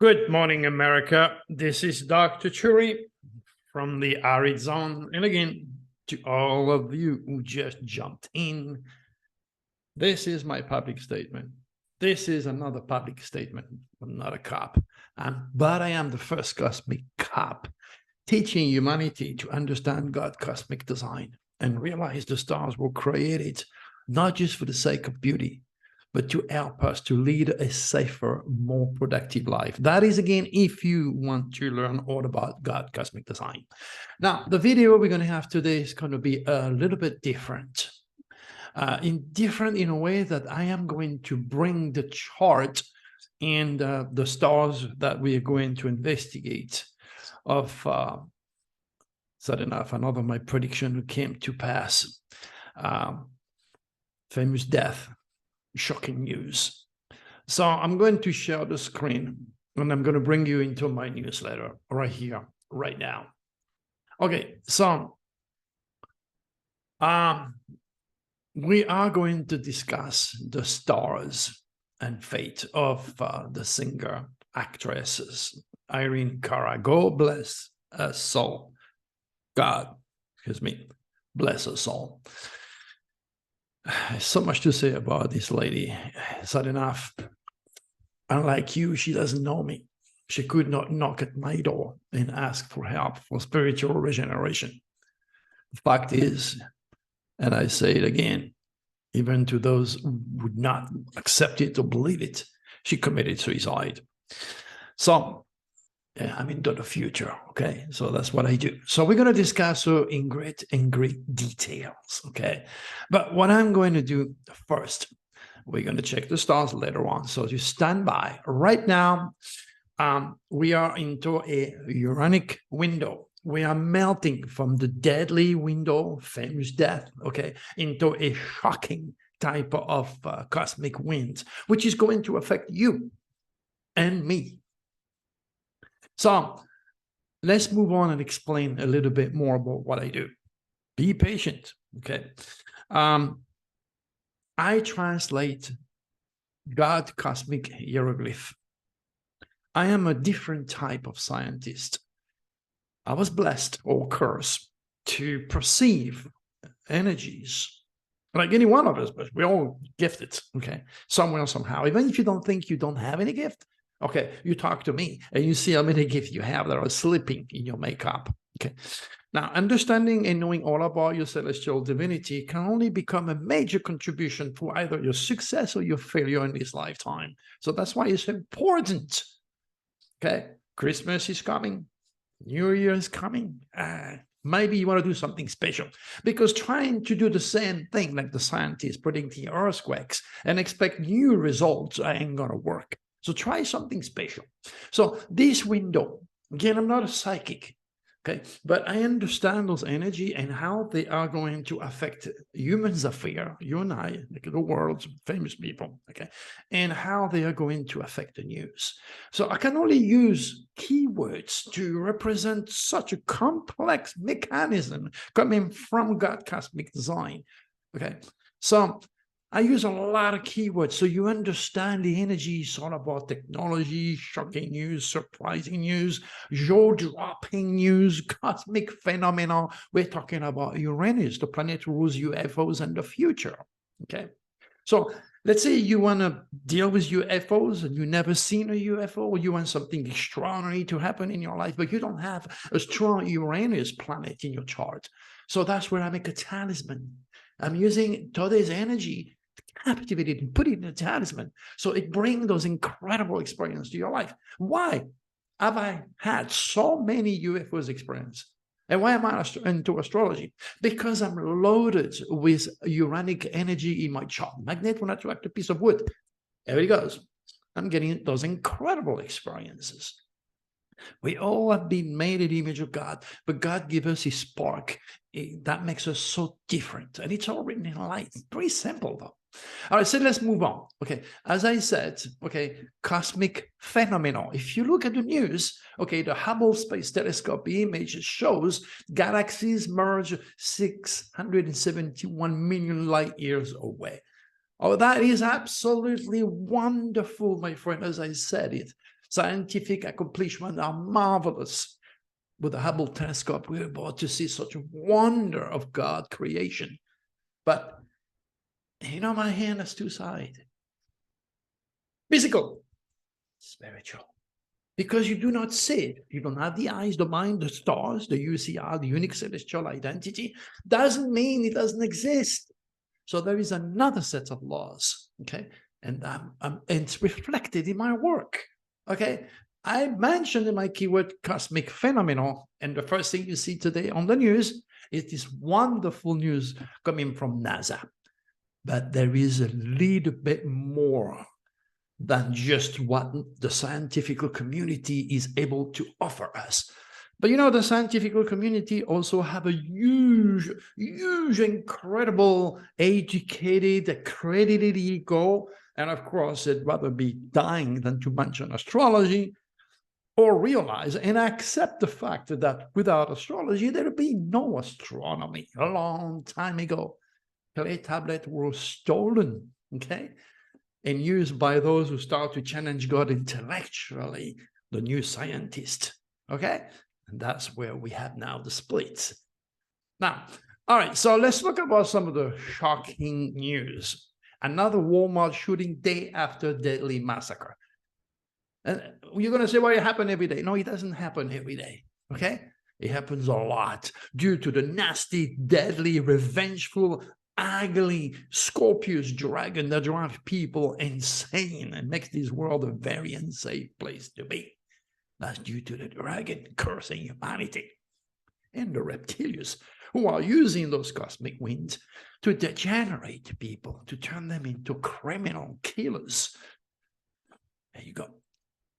Good morning, America. This is Dr. Churi from the Arid Zone. And again, to all of you who just jumped in, this is my public statement. This is another public statement. I'm not a cop, but I am the first cosmic cop teaching humanity to understand God's cosmic design and realize the stars were created not just for the sake of beauty, but to help us to lead a safer, more productive life. That is, again, if you want to learn all about God's cosmic design. Now, the video we're going to have today is going to be a little bit different. Different in a way that I am going to bring the chart and the stars that we are going to investigate of, sad enough, another my prediction came to pass. Famous death. Shocking news. So I'm going to share the screen and I'm going to bring you into my newsletter right here, right now. Okay, so we are going to discuss the stars and fate of the singer, actresses, Irene Cara. God bless her soul. God, excuse me, bless her soul. So much to say about this lady. Sad enough, unlike you, she doesn't know me. She could not knock at my door and ask for help for spiritual regeneration. The fact is, and I say it again, even to those who would not accept it or believe it, she committed suicide. So, I'm into the future, okay? So that's what I do. So we're going to discuss in great details, okay? But what I'm going to do first, we're going to check the stars later on. So you stand by. Right now, we are into a Uranic window. We are melting from the deadly window, famous death, okay, into a shocking type of cosmic wind, which is going to affect you and me. So let's move on and explain a little bit more about what I do. Be patient, okay? I translate God cosmic hieroglyph. I am a different type of scientist. I was blessed or cursed to perceive energies like any one of us, but we're all gifted, okay? Somewhere, somehow. Even if you don't think you don't have any gift, okay, you talk to me and you see how many gifts you have that are sleeping in your makeup. Okay. Now, understanding and knowing all about your celestial divinity can only become a major contribution to either your success or your failure in this lifetime. So that's why it's important. Okay. Christmas is coming. New Year is coming. Maybe you want to do something special, because trying to do the same thing like the scientists predicting earthquakes and expect new results ain't going to work. So try something special. So this window, again, I'm not a psychic, okay, but I understand those energy and how they are going to affect humans affair, you and I, like the world's famous people, okay, and how they are going to affect the news. So I can only use keywords to represent such a complex mechanism coming from God cosmic design, okay. So I use a lot of keywords so you understand the energy is all about technology, shocking news, surprising news, jaw-dropping news, cosmic phenomena. We're talking about Uranus, the planet rules UFOs and the future, okay? So let's say you want to deal with UFOs and you've never seen a UFO, or you want something extraordinary to happen in your life, but you don't have a strong Uranus planet in your chart. So that's where I make a talisman. I'm using today's energy, captivate it and put it in a talisman so it brings those incredible experiences to your life. Why have I had so many UFOs experience? And why am I into astrology? Because I'm loaded with uranic energy in my chart. Magnet will attract a piece of wood. There it goes. I'm getting those incredible experiences. We all have been made in the image of God, but God gives us his spark that makes us so different. And it's all written in light. It's pretty simple, though. All right, so let's move on. Okay, as I said, okay, cosmic phenomenon. If you look at the news, okay, the Hubble Space Telescope image shows galaxies merge 671 million light years away. Oh, that is absolutely wonderful, my friend, as I said it. Scientific accomplishments are marvelous. With the Hubble telescope, we're about to see such a wonder of God creation. But, you know, my hand has two sides. Physical, spiritual. Because you do not see it. You don't have the eyes, the mind, the stars, the UCR, the unique celestial identity. Doesn't mean it doesn't exist. So there is another set of laws, okay? And it's reflected in my work, okay? I mentioned in my keyword cosmic phenomenon, and the first thing you see today on the news is this wonderful news coming from NASA. But there is a little bit more than just what the scientific community is able to offer us. But you know, the scientific community also have a huge, incredible, educated, accredited ego. And of course, they'd rather be dying than to mention astrology, or realize and accept the fact that without astrology, there'd be no astronomy. A long time ago, clay tablets were stolen, okay? And used by those who start to challenge God intellectually, the new scientist, okay? And that's where we have now the splits. Now, all right, so let's look about some of the shocking news. Another Walmart shooting day after deadly massacre. And you're going to say, well, it happened every day. No, it doesn't happen every day, okay? It happens a lot due to the nasty, deadly, revengeful, ugly Scorpius dragon that drives people insane and makes this world a very unsafe place to be. That's due to the dragon cursing humanity and the reptilians who are using those cosmic winds to degenerate people, to turn them into criminal killers. There you go.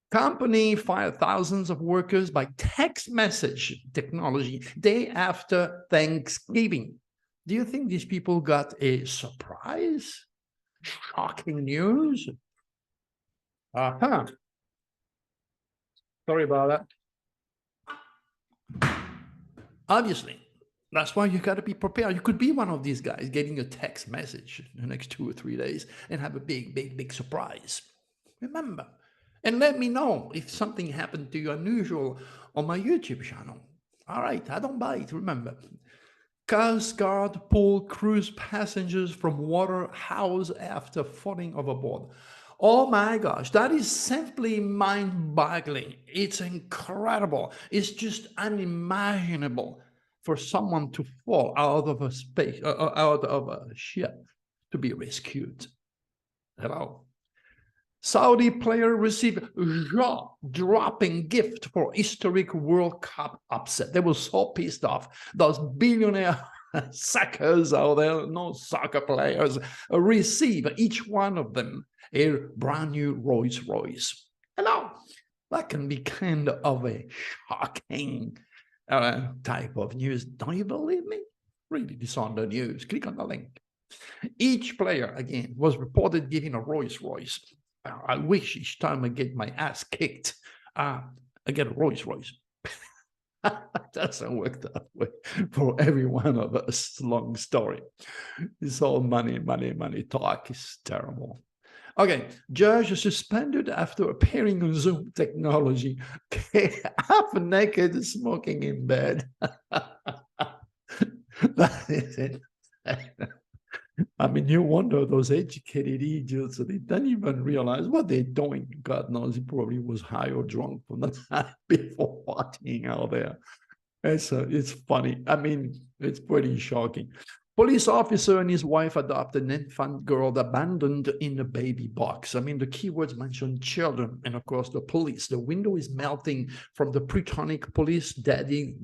Company fired thousands of workers by text message technology day after Thanksgiving. Do you think these people got a surprise? Shocking news? Sorry about that. Obviously, that's why you got to be prepared. You could be one of these guys getting a text message in the next 2 or 3 days and have a big surprise. Remember, and let me know if something happened to you unusual on my YouTube channel. All right, I don't bite, remember. Coast Guard pulled cruise passengers from water house after falling overboard. Oh my gosh, that is simply mind-boggling. It's incredible. It's just unimaginable for someone to fall out of a space, out of a ship to be rescued. Hello. Saudi player received jaw-dropping gift for historic World Cup upset. They were so pissed off. Those billionaire suckers out there, no soccer players, receive each one of them a brand new Rolls Royce. Hello, that can be kind of a shocking type of news. Don't you believe me? Read this on the news. Click on the link. Each player, again, was reported giving a Rolls Royce. I wish each time I get my ass kicked, I get a Rolls Royce. Doesn't work that way for every one of us. Long story. It's all money talk. Is terrible. Okay, judge suspended after appearing on Zoom technology, half naked, smoking in bed. That is it. I mean, you wonder those educated idiots, they don't even realize what they're doing. God knows he probably was high or drunk from the night before watching out there. It's funny. I mean, it's pretty shocking. Police officer and his wife adopted an infant girl abandoned in a baby box. I mean, the keywords mention children and, of course, the police. The window is melting from the Prutonic police deadly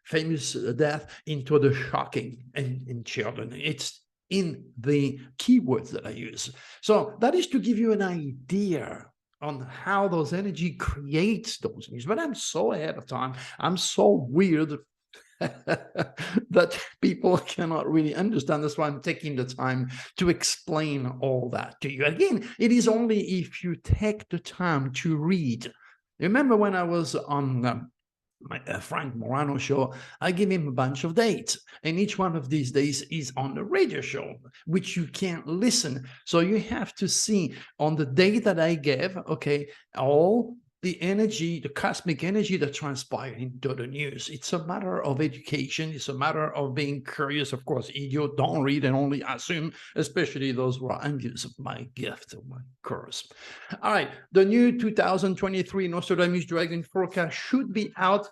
famous death into the shocking in children. It's in the keywords that I use. So that is to give you an idea on how those energy creates those things. But I'm so ahead of time. I'm so weird that people cannot really understand. That's why I'm taking the time to explain all that to you. Again, it is only if you take the time to read. Remember when I was on my Frank Morano show, I give him a bunch of dates. And each one of these days is on the radio show, which you can't listen. So you have to see on the day that I gave, okay, all the energy, the cosmic energy that transpired into the news. It's a matter of education. It's a matter of being curious. Of course, idiot, don't read and only assume, especially those who are envious of my gift, of my curse. All right, the new 2023 Nostradamus Dragon forecast should be out,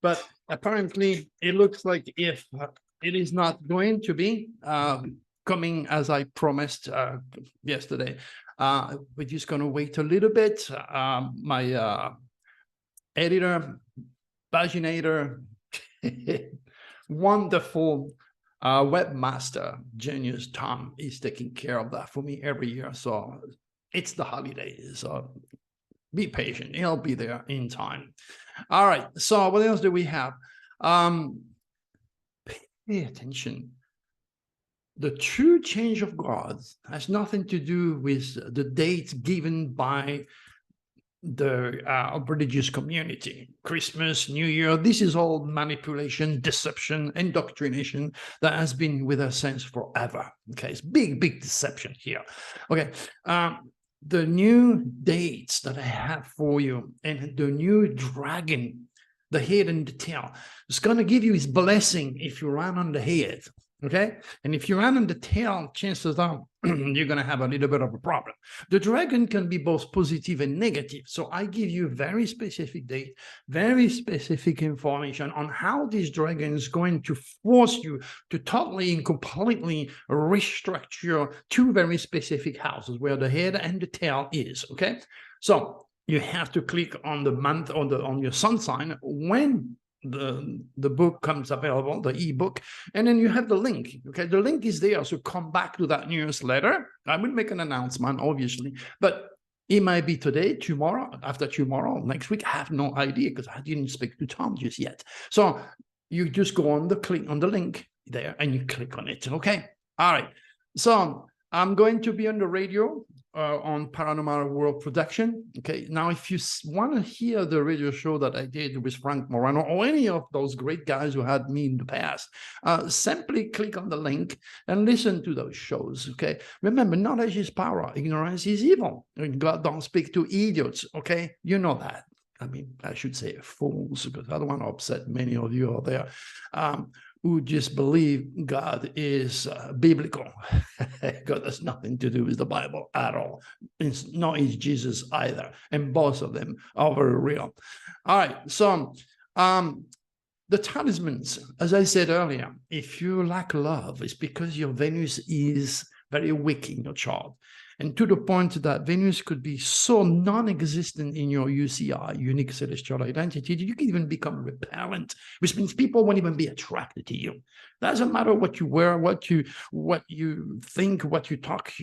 but apparently it looks like if it is not going to be coming as I promised yesterday. We're just going to wait a little bit. My editor, paginator, wonderful webmaster, genius Tom is taking care of that for me every year. So it's the holidays. So be patient. He'll be there in time. All right. So what else do we have? Pay attention. The true change of God has nothing to do with the dates given by the religious community. Christmas, New Year, this is all manipulation, deception, indoctrination that has been with us since forever. Okay, it's big, big deception here. Okay, the new dates that I have for you and the new dragon, the head and the tail, is going to give you his blessing if you run on the head. Okay, and if you run on the tail, chances are you're going to have a little bit of a problem. The dragon can be both positive and negative. So I give you very specific date, very specific information on how this dragon is going to force you to totally and completely restructure two very specific houses where the head and the tail is. Okay, so you have to click on the month on your sun sign when the book comes available, the ebook, and then you have the link. Okay, the link is there, so come back to that newsletter. I will make an announcement, obviously, but it might be today, tomorrow, after tomorrow, next week. I have no idea because I didn't speak to Tom just yet. So you just go on click on the link there and you click on it. Okay, all right. So I'm going to be on the radio on Paranormal World Production. Okay, now if you want to hear the radio show that I did with Frank Morano or any of those great guys who had me in the past, simply click on the link and listen to those shows. Okay, remember, knowledge is power, ignorance is evil. And God don't speak to idiots. Okay, you know that. I mean, I should say fools, because I don't want to upset many of you out there who just believe God is biblical. God has nothing to do with the Bible at all. Nor is Jesus either. And both of them are very real. All right, so the talismans, as I said earlier, if you lack love, it's because your Venus is very weak in your chart. And to the point that Venus could be so non-existent in your UCI, unique celestial identity, that you can even become repellent, which means people won't even be attracted to you. Doesn't matter what you wear, what you think, what you talk.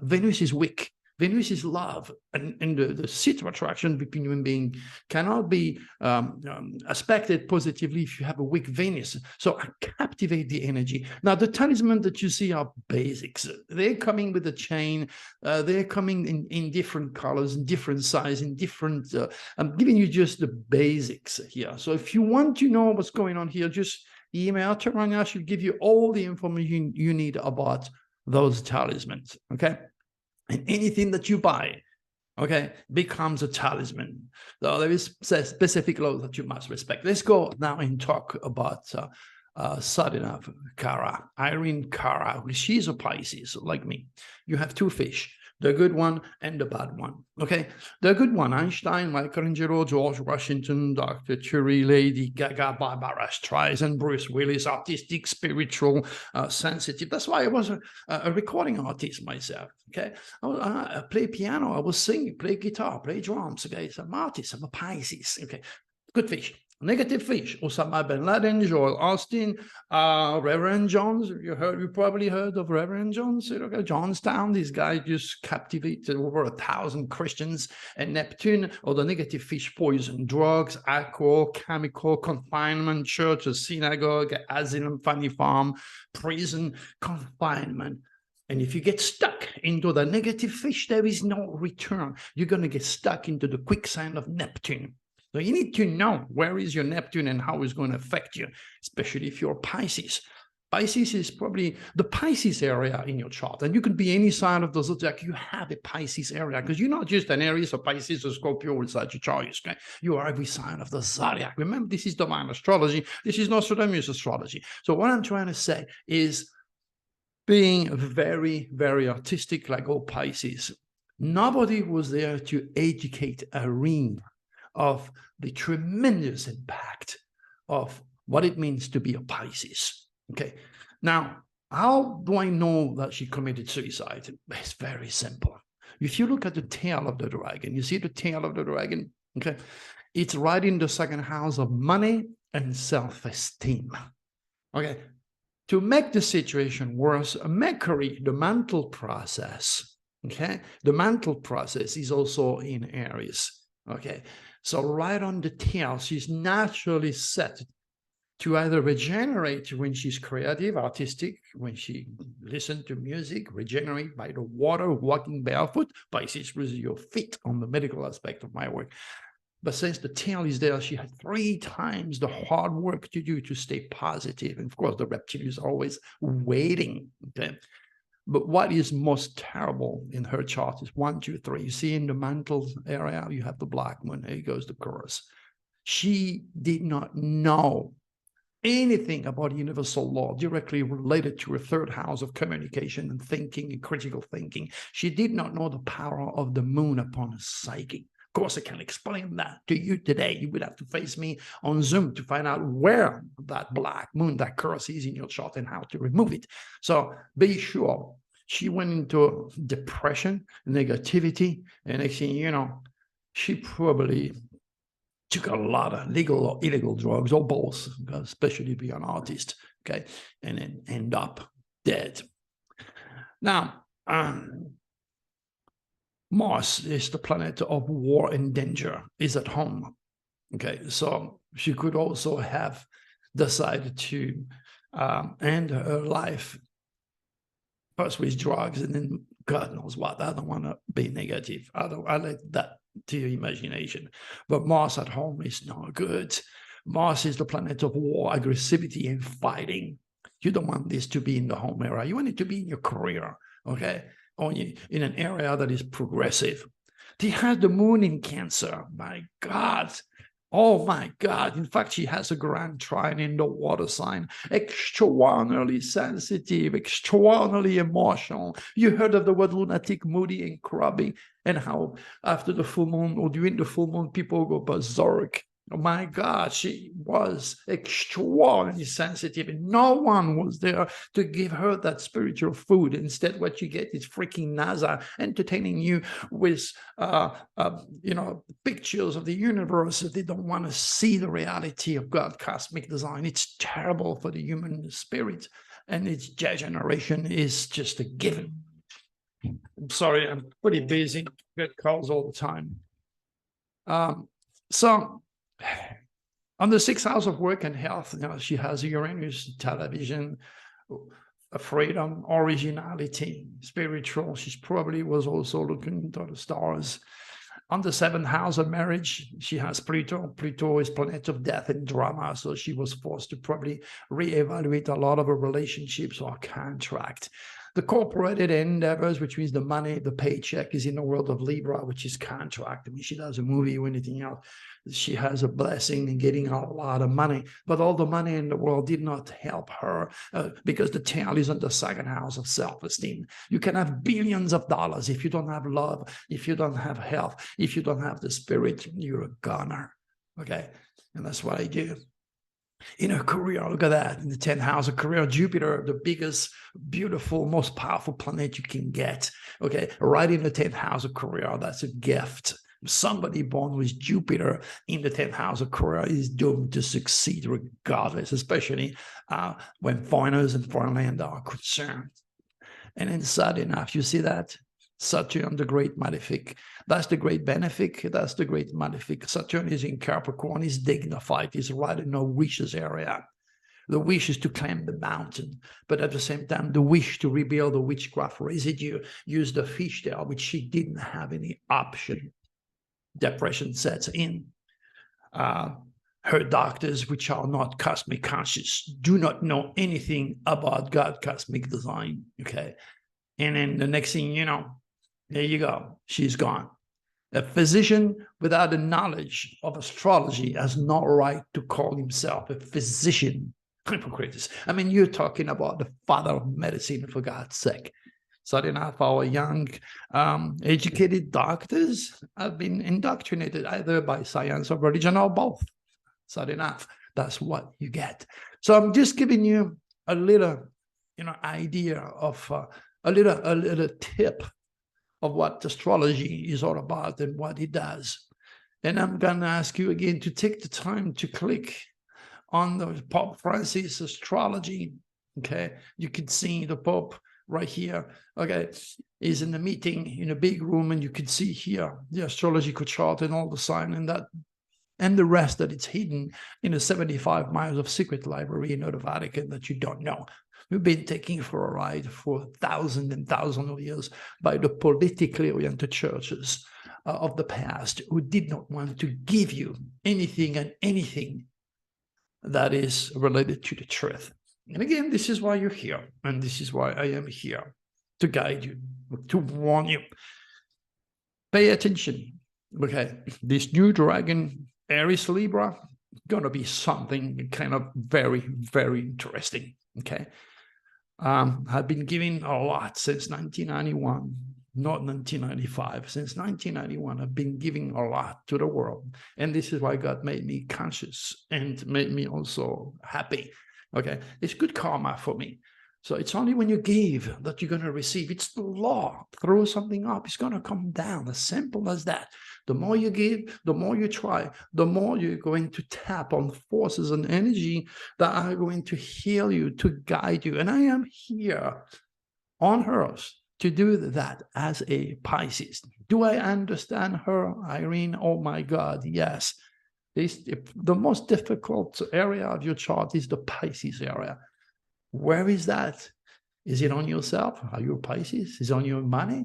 Venus is weak. Venus is love, and the seat of attraction between human beings cannot be aspected positively if you have a weak Venus. So captivate the energy. Now, the talisman that you see are basics. They're coming with a chain. They're coming in different colors, in different size, in different. I'm giving you just the basics here. So if you want to know what's going on here, just email Taranya. She'll give you all the information you need about those talismans. Okay. And anything that you buy, okay, becomes a talisman. So there is specific laws that you must respect. Let's go now and talk about Irene Cara. Irene Cara, she's a Pisces, like me. You have two fish, the good one and the bad one. Okay, the good one, Einstein, Michelangelo, George Washington, Dr. Curie, Lady Gaga, Barbara Streisand, Bruce Willis, artistic, spiritual, sensitive. That's why I was a recording artist myself. Okay, I play piano, I will sing, play guitar, play drums. Okay, so I'm an artist, I'm a Pisces. Okay, good fish. Negative fish, Osama bin Laden, Joel Austin, Reverend Jones. You probably heard of Reverend Jones. Okay, Johnstown. This guy just captivated over 1,000 Christians. And Neptune, or the negative fish, poison, drugs, alcohol, chemical, confinement, church, a synagogue, asylum, funny farm, prison, confinement. And if you get stuck into the negative fish, there is no return. You're going to get stuck into the quicksand of Neptune. So you need to know where is your Neptune and how it's going to affect you, especially if you're Pisces. Pisces is probably the Pisces area in your chart. And you could be any sign of the zodiac. You have a Pisces area because you're not just an Aries or Pisces or Scorpio or Sagittarius. Okay? You are every sign of the zodiac. Remember, this is divine astrology. This is Nostradamus astrology. So what I'm trying to say is being very, very artistic like all Pisces. Nobody was there to educate Irene of the tremendous impact of what it means to be a Pisces. Okay, now, how do I know that she committed suicide? It's very simple. If you look at the tail of the dragon, you see the tail of the dragon? Okay, it's right in the second house of money and self-esteem. Okay, to make the situation worse, Mercury, the mantle process, okay, the mantle process is also in Aries. Okay, so right on the tail, she's naturally set to either regenerate when she's creative, artistic, when she listens to music, regenerate by the water, walking barefoot. Pisces was your feet on the medical aspect of my work. But since the tail is there, she had 3 times the hard work to do to stay positive. And of course, the reptile is always waiting. Okay. But what is most terrible in her chart is 1, 2, 3. You see in the mantle area, you have the black moon. Here goes the curse. She did not know anything about universal law directly related to her 3rd house of communication and thinking and critical thinking. She did not know the power of the moon upon her psyche. Of course, I can explain that to you today. You would have to face me on Zoom to find out where that black moon, that curse is in your chart and how to remove it. So be sure she went into depression, negativity, and next thing you know, she probably took a lot of legal or illegal drugs or both, especially be an artist, okay, and then end up dead. Now, Mars is the planet of war and danger, is at home. Okay, so she could also have decided to end her life first with drugs and then God knows what. I don't want to be negative. I let that to your imagination. But Mars at home is not good. Mars is the planet of war, aggressivity, and fighting. You don't want this to be in the home area. You want it to be in your career, okay? Or in an area that is progressive. She has the moon in Cancer. My God. Oh my God. In fact, she has a grand trine in the water sign. Extraordinarily sensitive, extraordinarily emotional. You heard of the word lunatic, moody, and crabby, and how after the full moon or during the full moon, people go berserk. Oh my God, she was extraordinarily sensitive, and no one was there to give her that spiritual food. Instead, what you get is freaking NASA entertaining you with, pictures of the universe. They don't want to see the reality of God, cosmic design. It's terrible for the human spirit, and its degeneration is just a given. I'm sorry, I'm pretty busy. Get calls all the time. So on the 6th house of work and health, she has Uranus, television, freedom, originality, spiritual. She probably was also looking into the stars. On the 7th house of marriage, she has Pluto. Pluto is planet of death and drama, so she was forced to probably reevaluate a lot of her relationships or contract. The corporate endeavors, which means the money, the paycheck, is in the world of Libra, which is contract. I mean, she does a movie or anything else. She has a blessing in getting a lot of money, but all the money in the world did not help her because the tail is in the 2nd house of self-esteem. You can have billions of dollars. If you don't have love, if you don't have health, if you don't have the spirit, you're a goner. Okay? And that's what I do. In her career, look at that. In the 10th house of career, Jupiter, the biggest, beautiful, most powerful planet you can get. Okay, right in the 10th house of career, that's a gift. Somebody born with Jupiter in the 10th house of career is doomed to succeed regardless, especially when foreigners and foreign land are concerned. And then sad enough, you see that? Saturn, the great malefic. That's the great benefic. That's the great malefic. Saturn is in Capricorn, is dignified, is right in the wishes area. The wish is to climb the mountain, but at the same time, the wish to rebuild the witchcraft residue, use the fish there, which she didn't have any option. Depression sets in. Her doctors, which are not cosmic conscious, do not know anything about God cosmic design, okay? And then the next thing you know, there you go, she's gone. A physician without the knowledge of astrology has no right to call himself a physician. Hippocrates. I mean, you're talking about the father of medicine, for God's sake. So enough, our young, educated doctors have been indoctrinated either by science or religion or both. So enough, that's what you get. So I'm just giving you a little, idea of a little tip of what astrology is all about and what it does. And I'm going to ask you again to take the time to click on the Pope Francis astrology. Okay, you can see the Pope right here. Okay, is in the meeting in a big room, and you can see here the astrological chart and all the sign and the rest that it's hidden in a 75 miles of secret library in the Vatican that you don't know. We've been taking for a ride for thousands and thousands of years by the politically oriented churches of the past, who did not want to give you anything and anything that is related to the truth. And again, this is why you're here, and this is why I am here, to guide you, to warn you. Pay attention, okay? This new dragon, Aries Libra, gonna be something kind of very, very interesting, okay? I've been giving a lot since 1991, not 1995. Since 1991, I've been giving a lot to the world. And this is why God made me conscious and made me also happy. Okay, it's good karma for me. So it's only when you give that you're going to receive. It's the law. Throw something up, it's going to come down. As simple as that. The more you give, the more you try, the more you're going to tap on forces and energy that are going to heal you, to guide you. And I am here on Earth to do that as a Pisces. Do I understand her, Irene? Oh my God, yes. The most difficult area of your chart is the Pisces area. Where is that? Is it on yourself? Are you a Pisces? Is it on your money,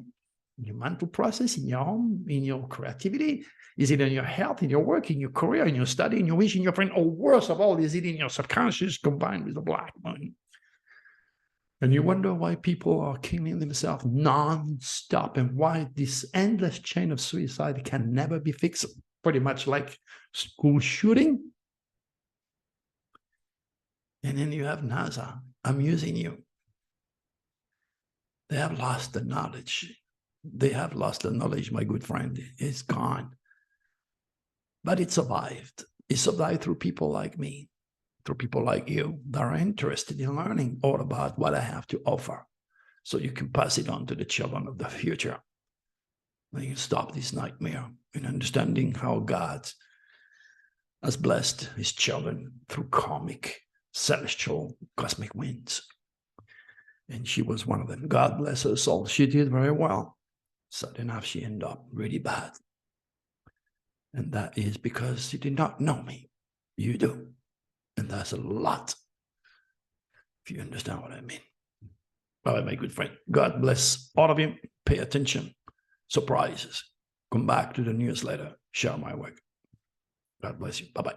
in your mental process, in your home, in your creativity? Is it in your health, in your work, in your career, in your study, in your wish, in your friend? Or worse of all, is it in your subconscious combined with the black moon? And you wonder why people are killing themselves non-stop and why this endless chain of suicide can never be fixed. Pretty much like school shooting. And then you have NASA amusing you. They have lost the knowledge. They have lost the knowledge, my good friend. It's gone. But it survived. It survived through people like me, through people like you that are interested in learning all about what I have to offer, so you can pass it on to the children of the future. And you stop this nightmare in understanding how God has blessed his children through karmic, celestial, cosmic winds. And she was one of them. God bless her soul. She did very well. Sad enough, she ended up really bad. And that is because she did not know me. You do. And that's a lot, if you understand what I mean. All right, my good friend. God bless all of you. Pay attention. Surprises. Come back to the newsletter. Share my work. God bless you. Bye-bye.